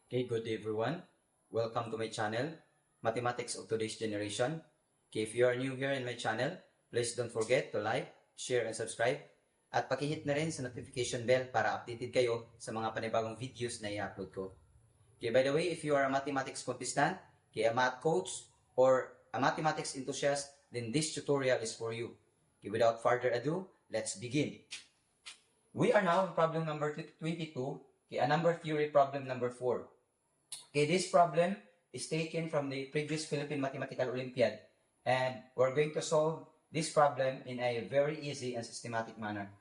Okay, good day everyone. Welcome to my channel, Mathematics of Today's Generation. Okay, if you are new here in my channel, please don't forget to like, share, and subscribe. At pakihit na rin sa notification bell para updated kayo sa mga panibagong videos na i-upload ko. Okay, by the way, if you are a mathematics contestant, okay, a math coach, or a mathematics enthusiast, then this tutorial is for you. Okay, without further ado, let's begin. We are now in problem number 22, okay, a number theory problem number 4. Okay, this problem is taken from the previous Philippine Mathematical Olympiad, and we're going to solve this problem in a very easy and systematic manner.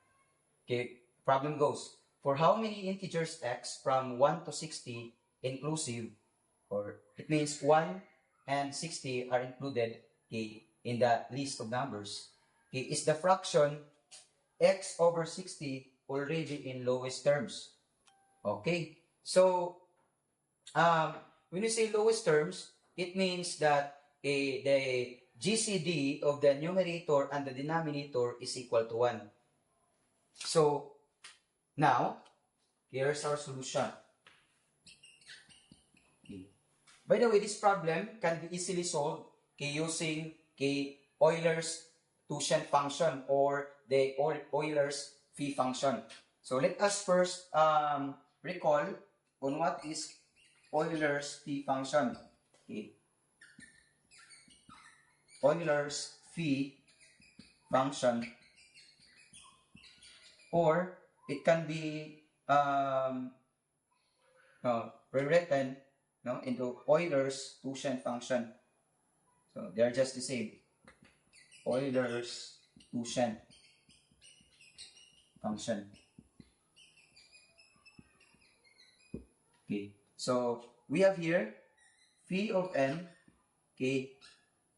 Okay, problem goes, for how many integers x from 1 to 60 inclusive, or it means 1 and 60 are included, okay, in the list of numbers, okay, is the fraction x over 60 already in lowest terms? Okay, so when you say lowest terms, it means that the GCD of the numerator and the denominator is equal to 1. So, now, here's our solution. Okay. By the way, this problem can be easily solved using Euler's twoshent function or the Euler's phi function. So, let us first recall on what is Euler's phi function. Okay. Euler's phi function, or it can be rewritten into Euler's twoshent function. So they are just the same. Euler's twoshent function. Okay. So we have here phi of n, okay,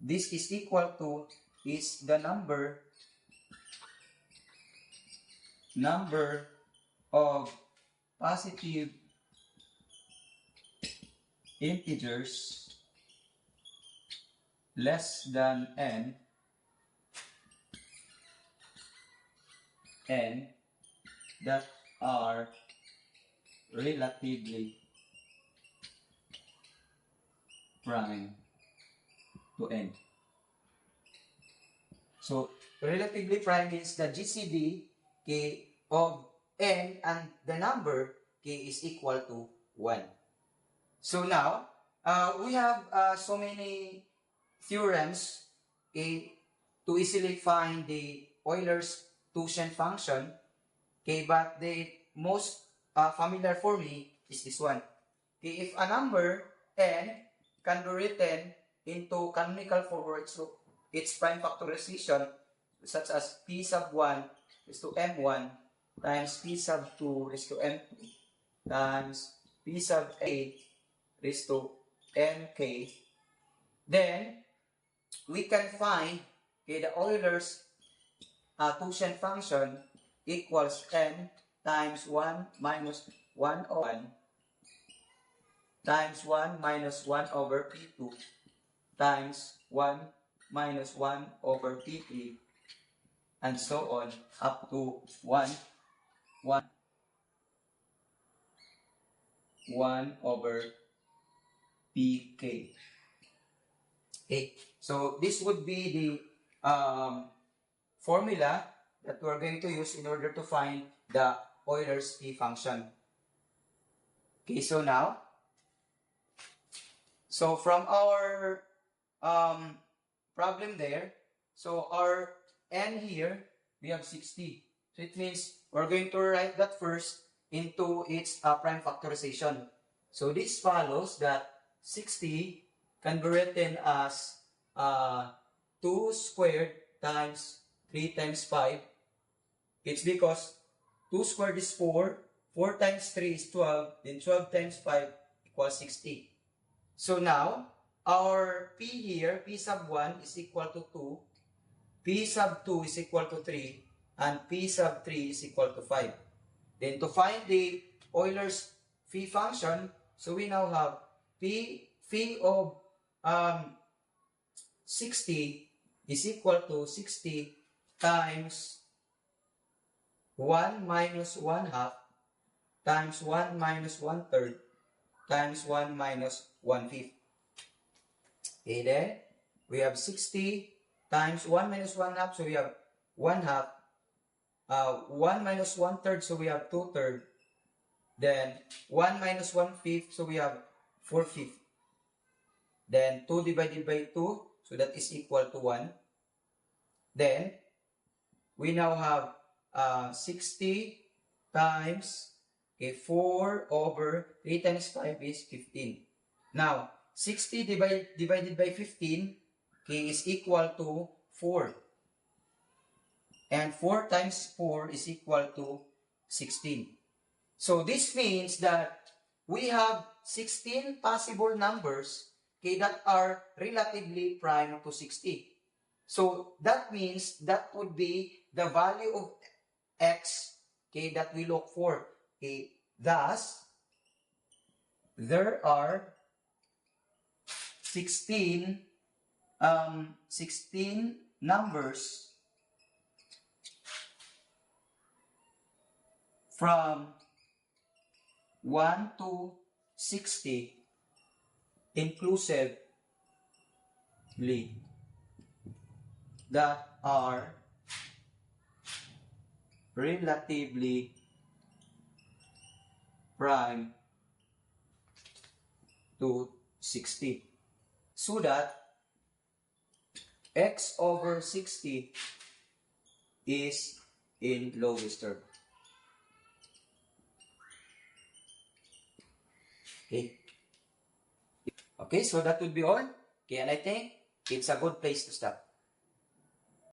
this is equal to is the number of positive integers less than n that are relatively prime to n. So, relatively prime means the GCD of n and the number is equal to 1. So now, we have so many theorems to easily find the Euler's twoshent function, but the most familiar for me is this one. If a number n can be written into canonical form, so its prime factorization, such as p sub 1 is to m1 times p sub 2 is to m2 times p sub a is to mk, then we can find the Euler's twoshent function equals n times 1 minus 1 over 1 times 1 minus 1 over p2 times 1 minus 1 over p3 and so on up to 1 over pk. Okay, so this would be the formula that we're going to use in order to find the Euler's phi function. Okay, so now, so from our problem there, so our n here, we have 60. So it means we're going to write that first into its prime factorization. So this follows that 60 can be written as 2 squared times 3 times 5. It's because 2 squared is 4, 4 times 3 is 12, then 12 times 5 equals 60. So now, our p here, p sub 1 is equal to 2, p sub 2 is equal to 3, and p sub 3 is equal to 5. Then to find the Euler's phi function, so we now have phi of 60 is equal to 60 times 1 minus 1 half times 1 minus 1/3 times 1 minus 1/5. Okay, then we have 60 times 1 minus 1/2, so we have 1/2. 1 minus 1/3, so we have 2/3. Then 1 minus 1/5, so we have 4/5. Then 2 divided by 2, so that is equal to 1. Then we now have 60 times 4 over 3 times 5 is 15. Now, 60 divided by 15 is equal to 4. And 4 times 4 is equal to 16. So this means that we have 16 possible numbers that are relatively prime to 60. So that means that would be the value of x that we look for. Thus, there are 16 numbers from 1 to 60 inclusively that are relatively prime to 60, so that x over 60 is in lowest term. Okay, so that would be all. Okay, and I think it's a good place to stop.